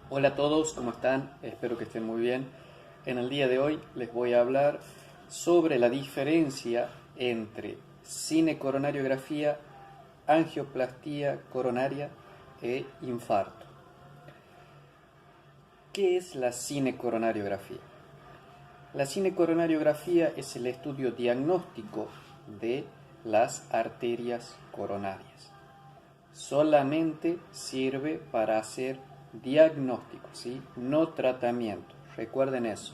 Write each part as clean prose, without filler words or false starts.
Hola a todos, ¿cómo están? Espero que estén muy bien. En el día de hoy les voy a hablar sobre la diferencia entre cinecoronariografía, angioplastía coronaria e infarto. ¿Qué es la cinecoronariografía? La cinecoronariografía es el estudio diagnóstico de las arterias coronarias. Solamente sirve para hacer diagnóstico, ¿sí? No tratamiento. Recuerden eso.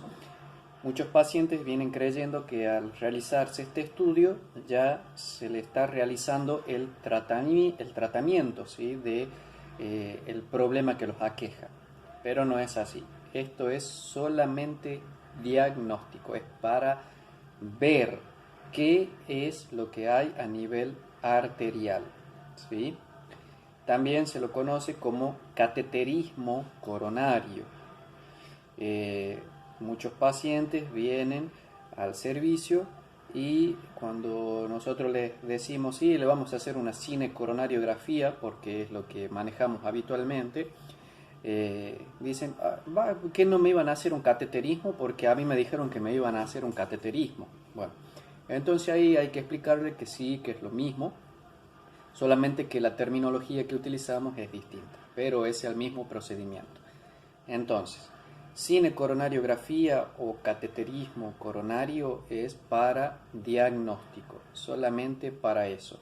Muchos pacientes vienen creyendo que al realizarse este estudio ya se le está realizando el tratamiento, ¿sí? de el problema que los aqueja. Pero no es así. Esto es solamente diagnóstico. Es para ver qué es lo que hay a nivel arterial, ¿sí? También se lo conoce como cateterismo coronario. Eh, Muchos pacientes vienen al servicio y cuando nosotros les decimos, sí, le vamos a hacer una cinecoronariografía, porque es lo que manejamos habitualmente, dicen, ¿qué no me iban a hacer un cateterismo? Porque a mí me dijeron que me iban a hacer un cateterismo. Bueno, entonces ahí hay que explicarle que sí, que es lo mismo, solamente que la terminología que utilizamos es distinta, pero es el mismo procedimiento. Entonces, cinecoronariografía o cateterismo coronario es para diagnóstico, solamente para eso.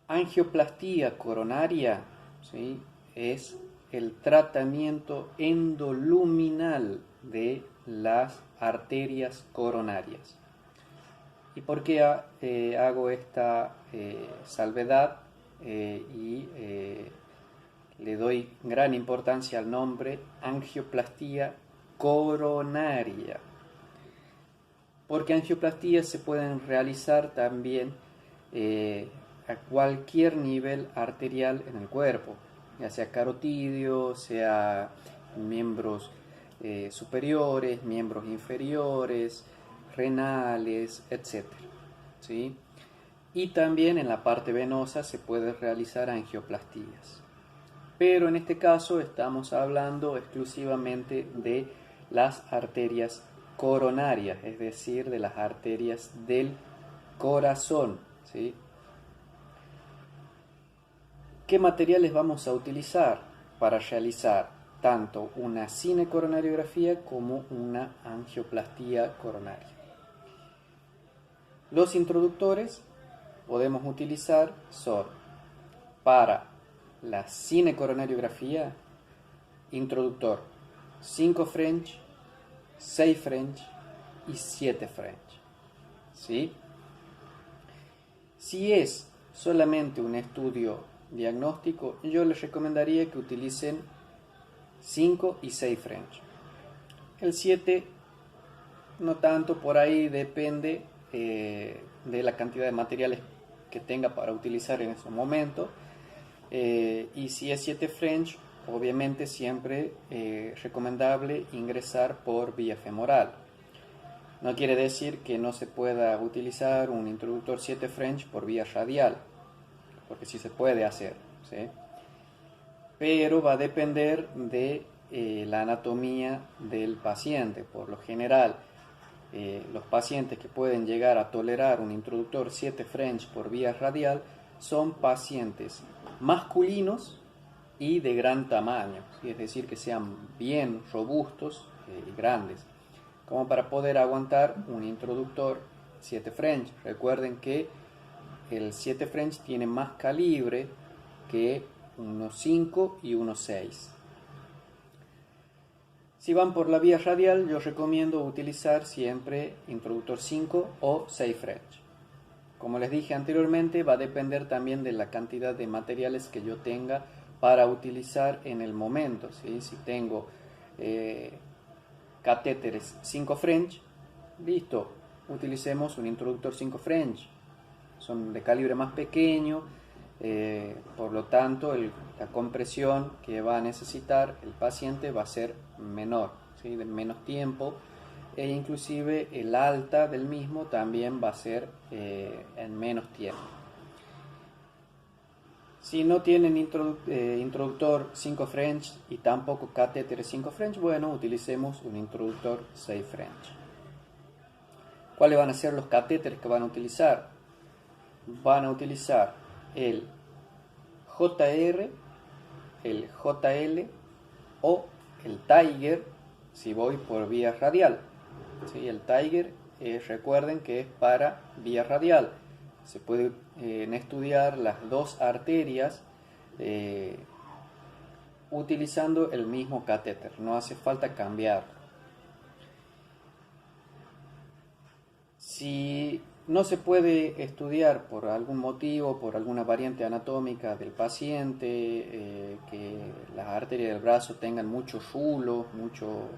Angioplastía coronaria, ¿sí? Es el tratamiento endoluminal de las arterias coronarias. ¿Y por qué hago esta salvedad y le doy gran importancia al nombre angioplastía coronaria? Porque angioplastías se pueden realizar también a cualquier nivel arterial en el cuerpo, ya sea carotidio, sea miembros superiores, miembros inferiores, renales, etcétera, ¿sí? Y también en la parte venosa se puede realizar angioplastías. Pero en este caso estamos hablando exclusivamente de las arterias coronarias, es decir, de las arterias del corazón, ¿sí? ¿Qué materiales vamos a utilizar para realizar tanto una cinecoronariografía como una angioplastía coronaria? Los introductores podemos utilizar son para la cinecoronariografía, introductor 5 French, 6 French y 7 French, ¿sí? Si es solamente un estudio diagnóstico, yo les recomendaría que utilicen 5 y 6 French. El 7 no tanto, por ahí depende de la cantidad de materiales que tenga para utilizar en ese momento. Y si es 7 French, obviamente siempre recomendable ingresar por vía femoral. No quiere decir que no se pueda utilizar un introductor 7 French por vía radial, porque sí se puede hacer, ¿sí? Pero va a depender de la anatomía del paciente. Por lo general, los pacientes que pueden llegar a tolerar un introductor 7 French por vía radial son pacientes masculinos y de gran tamaño, ¿sí? Es decir, que sean bien robustos y grandes, como para poder aguantar un introductor 7 French. Recuerden que el 7 French tiene más calibre que unos 5 y unos 6. Si van por la vía radial, yo recomiendo utilizar siempre introductor 5 o 6 French. Como les dije anteriormente, va a depender también de la cantidad de materiales que yo tenga para utilizar en el momento, ¿sí? Si tengo catéteres 5 French, listo, utilicemos un introductor 5 French. Son de calibre más pequeño, por lo tanto la compresión que va a necesitar el paciente va a ser menor, ¿sí? De menos tiempo, e inclusive el alta del mismo también va a ser en menos tiempo. Si no tienen introductor 5 French y tampoco catéter 5 French, bueno, utilicemos un introductor 6 French. ¿Cuáles van a ser los catéteres que van a utilizar? Van a utilizar el JR, el JL o el Tiger si voy por vía radial. ¿Sí? El Tiger, recuerden que es para vía radial. Se puede estudiar las dos arterias utilizando el mismo catéter, no hace falta cambiarlo. Si no se puede estudiar por algún motivo, por alguna variante anatómica del paciente, que las arterias del brazo tengan mucho rulo, mucho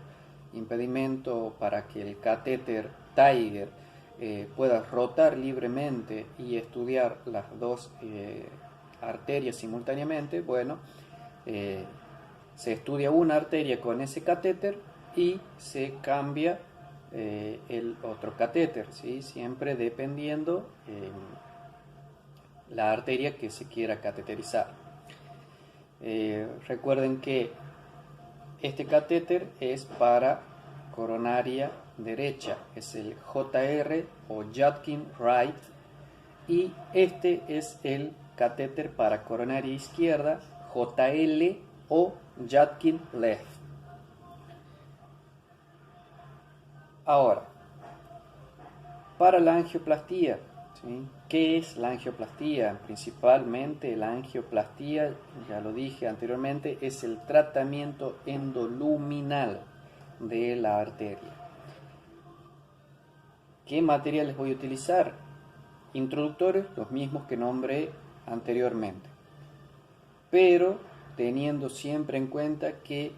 impedimento para que el catéter Tiger pueda rotar libremente y estudiar las dos arterias simultáneamente, bueno, se estudia una arteria con ese catéter y se cambia el otro catéter, ¿sí? Siempre dependiendo la arteria que se quiera cateterizar. Recuerden que este catéter es para coronaria derecha, es el JR o Judkin Right, y este es el catéter para coronaria izquierda, JL o Judkin Left. Ahora, para la angioplastía, ¿sí? ¿Qué es la angioplastía? Principalmente la angioplastía, ya lo dije anteriormente, es el tratamiento endoluminal de la arteria. ¿Qué materiales voy a utilizar? Introductores, los mismos que nombré anteriormente, pero teniendo siempre en cuenta que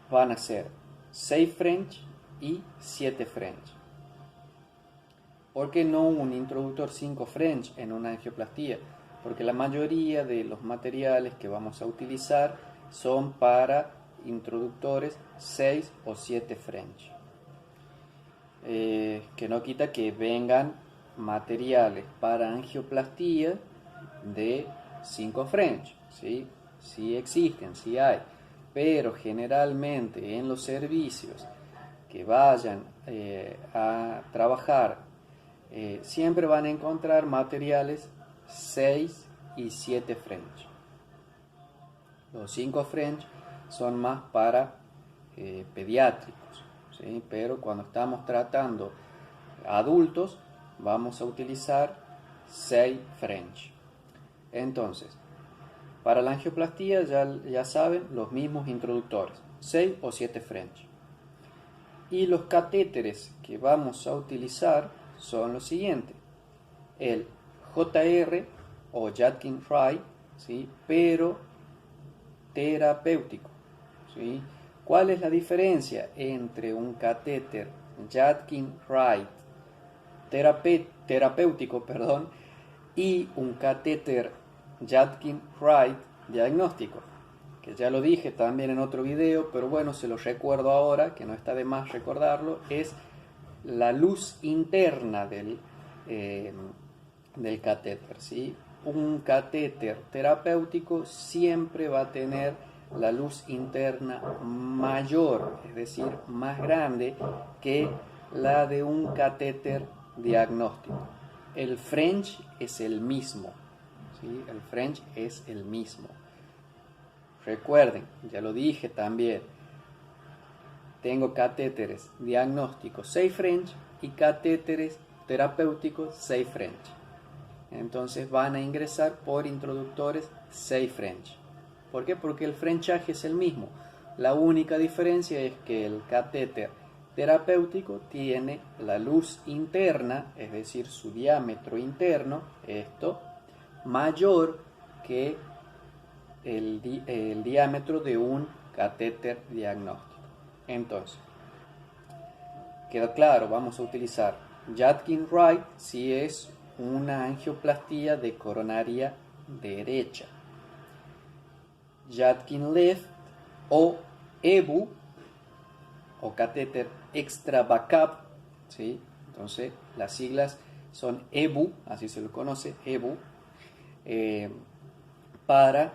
van a ser 6 French y 7 French. ¿Por qué no un introductor 5 French en una angioplastía? Porque la mayoría de los materiales que vamos a utilizar son para introductores 6 o 7 French. Que no quita que vengan materiales para angioplastía de 5 French, ¿sí? Sí existen, sí hay, pero generalmente en los servicios que vayan a trabajar siempre van a encontrar materiales 6 y 7 French. Los 5 French son más para pediátricos, ¿sí? Pero cuando estamos tratando adultos vamos a utilizar 6 French. Entonces, para la angioplastía ya saben los mismos introductores, 6 o 7 French. Y los catéteres que vamos a utilizar son los siguientes: el JR o Judkin Wright, ¿sí? Pero terapéutico, ¿sí? ¿Cuál es la diferencia entre un catéter Judkin Wright terapéutico, y un catéter Judkin Wright diagnóstico? Que ya lo dije también en otro video, pero bueno, se lo recuerdo ahora, que no está de más recordarlo, es la luz interna del catéter, ¿sí? Un catéter terapéutico siempre va a tener la luz interna mayor, es decir, más grande que la de un catéter diagnóstico. El French es el mismo, ¿sí? El French es el mismo. Recuerden, ya lo dije también, tengo catéteres diagnósticos 6 French y catéteres terapéuticos 6 French. Entonces van a ingresar por introductores 6 French. ¿Por qué? Porque el frenchaje es el mismo. La única diferencia es que el catéter terapéutico tiene la luz interna, es decir, su diámetro interno, esto, mayor que el diámetro de un catéter diagnóstico. Entonces, queda claro, vamos a utilizar Judkin Wright si es una angioplastía de coronaria derecha, Judkin Left o EBU o catéter extra backup, ¿sí? Entonces las siglas son EBU, así se lo conoce, EBU, para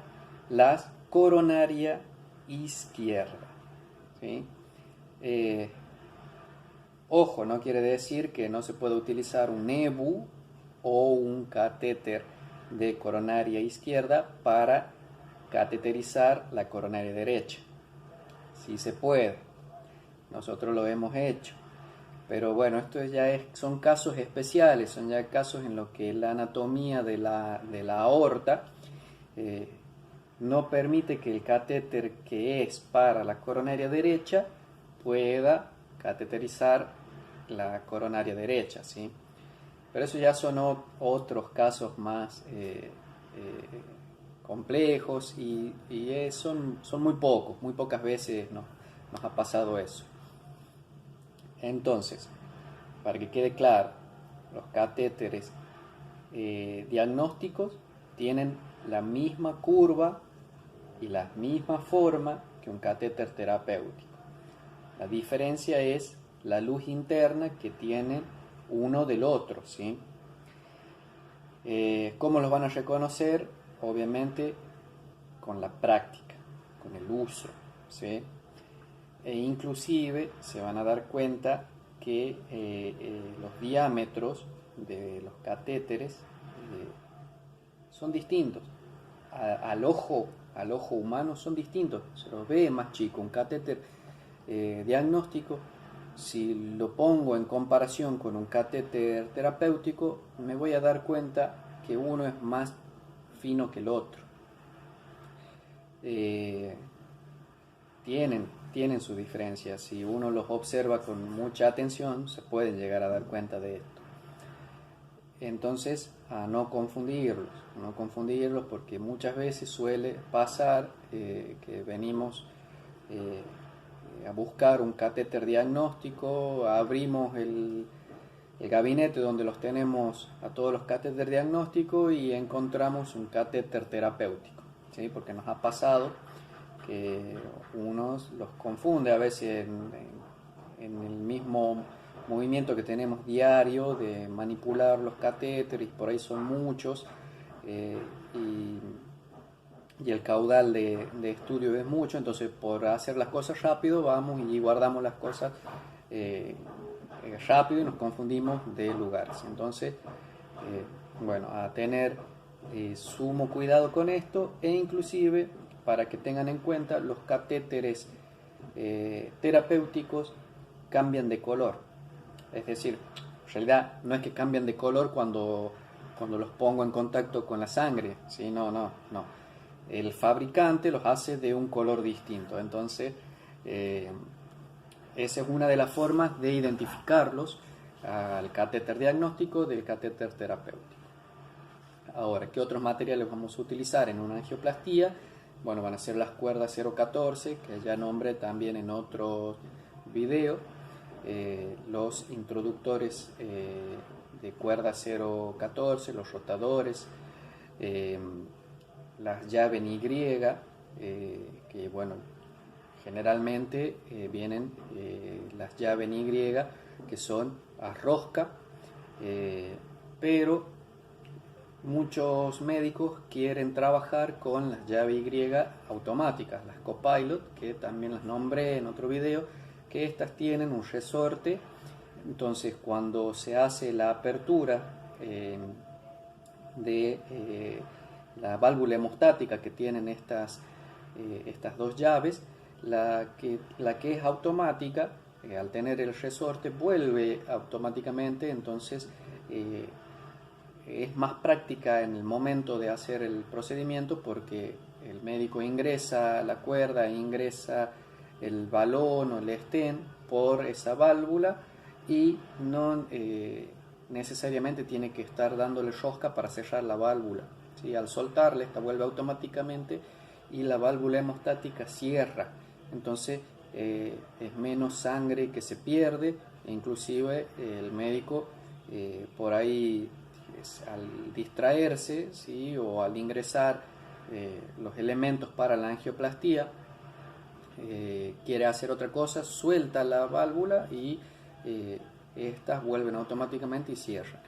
la coronaria izquierda, ¿sí? Ojo, no quiere decir que no se pueda utilizar un EBU o un catéter de coronaria izquierda para cateterizar la coronaria derecha. Sí se puede, nosotros lo hemos hecho, pero bueno, esto son casos especiales, son ya casos en los que la anatomía de la aorta no permite que el catéter que es para la coronaria derecha pueda cateterizar la coronaria derecha, ¿sí? Pero eso ya son otros casos más complejos y son muy pocos, muy pocas veces nos ha pasado eso. Entonces, para que quede claro, los catéteres diagnósticos tienen la misma curva y la misma forma que un catéter terapéutico. La diferencia es la luz interna que tiene uno del otro, ¿sí? ¿Cómo los van a reconocer? Obviamente con la práctica, con el uso, ¿sí? E inclusive se van a dar cuenta que los diámetros de los catéteres son distintos. Al ojo humano son distintos, se los ve más chico. Un catéter diagnóstico, si lo pongo en comparación con un catéter terapéutico, me voy a dar cuenta que uno es más fino que el otro. Tienen su diferencia. Si uno los observa con mucha atención, se pueden llegar a dar cuenta de esto. Entonces, a no confundirlos porque muchas veces suele pasar que venimos a buscar un catéter diagnóstico, abrimos el gabinete donde los tenemos a todos los catéteres diagnósticos y encontramos un catéter terapéutico, ¿sí? Porque nos ha pasado que unos los confunde a veces en el mismo movimiento que tenemos diario de manipular los catéteres, por ahí son muchos y el caudal de estudio es mucho, entonces por hacer las cosas rápido vamos y guardamos las cosas rápido y nos confundimos de lugares. Entonces, bueno, a tener sumo cuidado con esto e inclusive para que tengan en cuenta los catéteres terapéuticos cambian de color. Es decir, en realidad no es que cambian de color cuando los pongo en contacto con la sangre, ¿sí? No. El fabricante los hace de un color distinto. Entonces, esa es una de las formas de identificarlos al catéter diagnóstico del catéter terapéutico. Ahora, ¿qué otros materiales vamos a utilizar en una angioplastía? Bueno, van a ser las cuerdas 014, que ya nombré también en otro video. Los introductores de cuerda 014, los rotadores, las llaves Y, que bueno, generalmente vienen las llaves Y que son a rosca, pero muchos médicos quieren trabajar con las llaves Y automáticas, las Copilot, que también las nombré en otro video, que estas tienen un resorte. Entonces cuando se hace la apertura de la válvula hemostática que tienen estas dos llaves, la que es automática, al tener el resorte vuelve automáticamente, entonces es más práctica en el momento de hacer el procedimiento porque el médico ingresa la cuerda, ingresa el balón o el stent por esa válvula y no necesariamente tiene que estar dándole rosca para cerrar la válvula, ¿sí? Al soltarle, esta vuelve automáticamente y la válvula hemostática cierra. Entonces es menos sangre que se pierde e inclusive el médico por ahí al distraerse, ¿sí? O al ingresar los elementos para la angioplastía, quiere hacer otra cosa, suelta la válvula y estas vuelven automáticamente y cierran.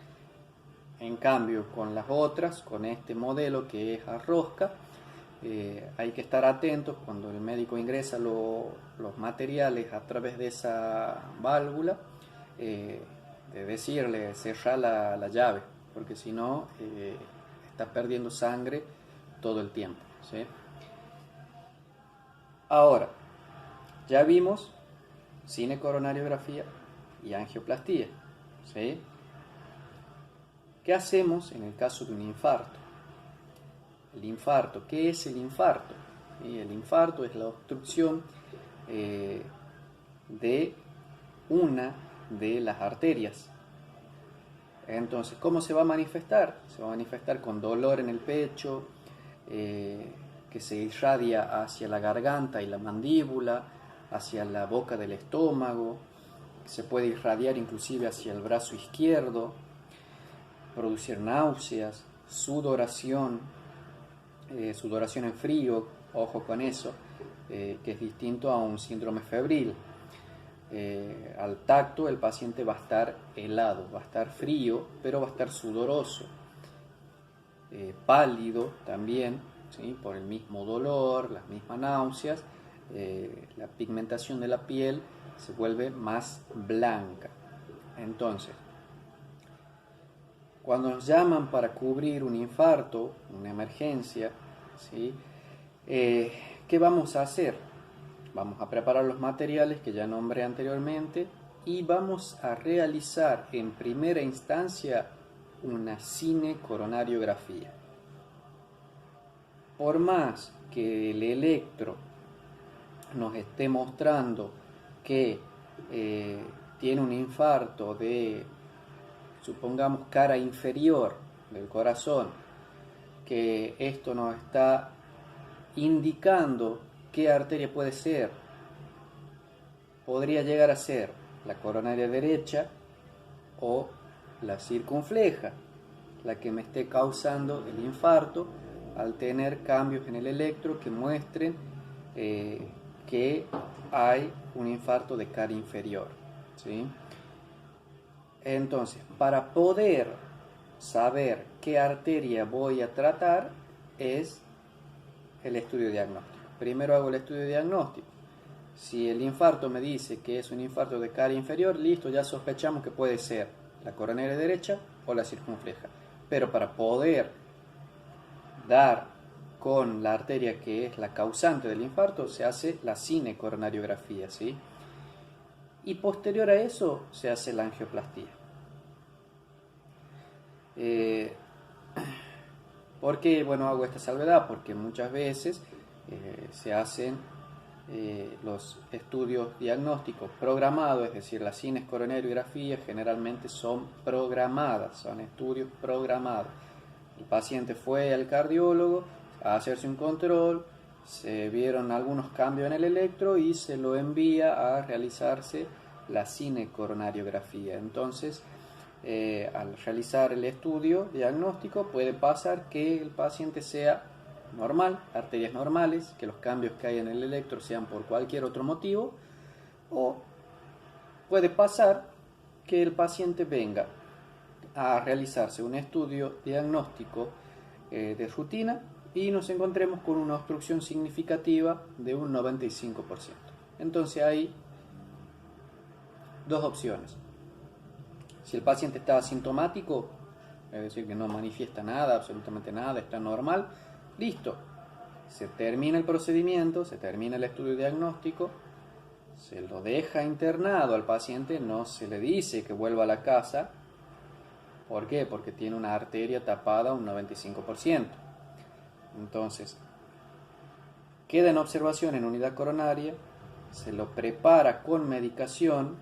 En cambio, con las otras, con este modelo que es a rosca, hay que estar atentos cuando el médico ingresa los materiales a través de esa válvula, de decirle cerrar la llave, porque si no está perdiendo sangre todo el tiempo, ¿sí? Ahora, ya vimos cinecoronariografía y angioplastía, ¿sí? ¿Qué hacemos en el caso de un infarto? El infarto, ¿qué es el infarto? ¿Sí? El infarto es la obstrucción de una de las arterias. Entonces, ¿cómo se va a manifestar? Se va a manifestar con dolor en el pecho, que se irradia hacia la garganta y la mandíbula, hacia la boca del estómago, se puede irradiar inclusive hacia el brazo izquierdo, producir náuseas, sudoración, sudoración en frío, ojo con eso, que es distinto a un síndrome febril. Al tacto el paciente va a estar helado, va a estar frío, pero va a estar sudoroso, pálido también, ¿sí? Por el mismo dolor, las mismas náuseas, la pigmentación de la piel se vuelve más blanca. Entonces, cuando nos llaman para cubrir un infarto, una emergencia, ¿sí? ¿Qué vamos a hacer? Vamos a preparar los materiales que ya nombré anteriormente y vamos a realizar en primera instancia una cinecoronariografía. Por más que el electro nos esté mostrando que tiene un infarto de, supongamos, cara inferior del corazón, que esto nos está indicando qué arteria puede ser, podría llegar a ser la coronaria derecha o la circunfleja, la que me esté causando el infarto, al tener cambios en el electro que muestren que hay un infarto de cara inferior, ¿sí? Entonces, para poder saber qué arteria voy a tratar es el estudio diagnóstico. Primero hago el estudio diagnóstico. Si el infarto me dice que es un infarto de cara inferior, listo, ya sospechamos que puede ser la coronaria derecha o la circunfleja. Pero para poder dar con la arteria que es la causante del infarto, se hace la cinecoronariografía, ¿sí? Y posterior a eso se hace la angioplastía. ¿Por qué, bueno, hago esta salvedad? Porque muchas veces se hacen los estudios diagnósticos programados, es decir, las cinecoronariografías generalmente son programadas, son estudios programados. El paciente fue al cardiólogo a hacerse un control, se vieron algunos cambios en el electro y se lo envía a realizarse la cinecoronariografía. Entonces, al realizar el estudio diagnóstico puede pasar que el paciente sea normal, arterias normales, que los cambios que hay en el electro sean por cualquier otro motivo, o puede pasar que el paciente venga a realizarse un estudio diagnóstico de rutina y nos encontremos con una obstrucción significativa de un 95%. Entonces hay dos opciones. Si el paciente está asintomático, es decir, que no manifiesta nada, absolutamente nada, está normal, listo, se termina el procedimiento, se termina el estudio diagnóstico, se lo deja internado al paciente, no se le dice que vuelva a la casa. ¿Por qué? Porque tiene una arteria tapada un 95%. Entonces, queda en observación en unidad coronaria, se lo prepara con medicación,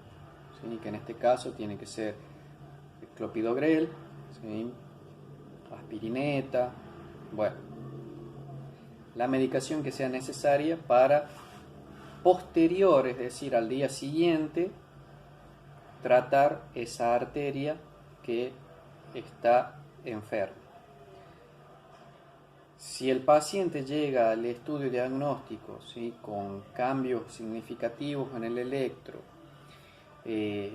¿sí? Que en este caso tiene que ser clopidogrel, ¿sí? Aspirineta, bueno, la medicación que sea necesaria para posterior, es decir, al día siguiente, tratar esa arteria que está enferma. Si el paciente llega al estudio diagnóstico, ¿sí? Con cambios significativos en el electro y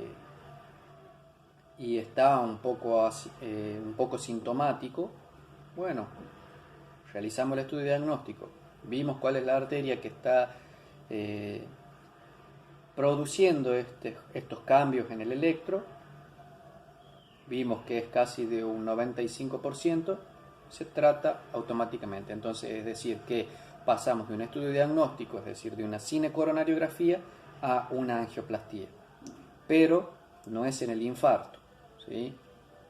está un poco sintomático, bueno, realizamos el estudio diagnóstico, vimos cuál es la arteria que está produciendo estos cambios en el electro, vimos que es casi de un 95%, se trata automáticamente. Entonces, es decir, que pasamos de un estudio diagnóstico, es decir, de una cinecoronariografía, a una angioplastía. Pero no es en el infarto, ¿sí?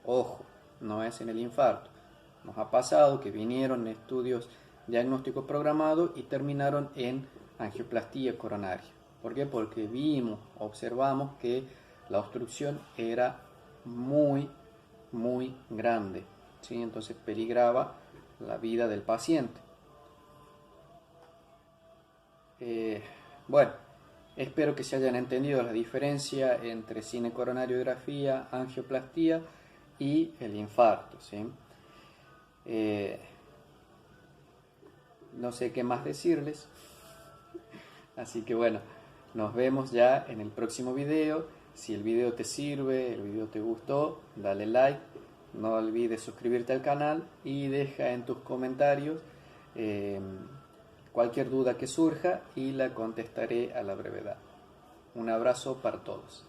Ojo, no es en el infarto. Nos ha pasado que vinieron estudios diagnósticos programados y terminaron en angioplastía coronaria. ¿Por qué? Porque observamos que la obstrucción era muy grande, ¿sí? Entonces peligraba la vida del paciente. Bueno, espero que se hayan entendido la diferencia entre cinecoronariografía, angioplastía y el infarto, ¿sí? No sé qué más decirles, así que bueno, nos vemos ya en el próximo video. Si el video te sirve, el video te gustó, dale like, no olvides suscribirte al canal y deja en tus comentarios cualquier duda que surja y la contestaré a la brevedad. Un abrazo para todos.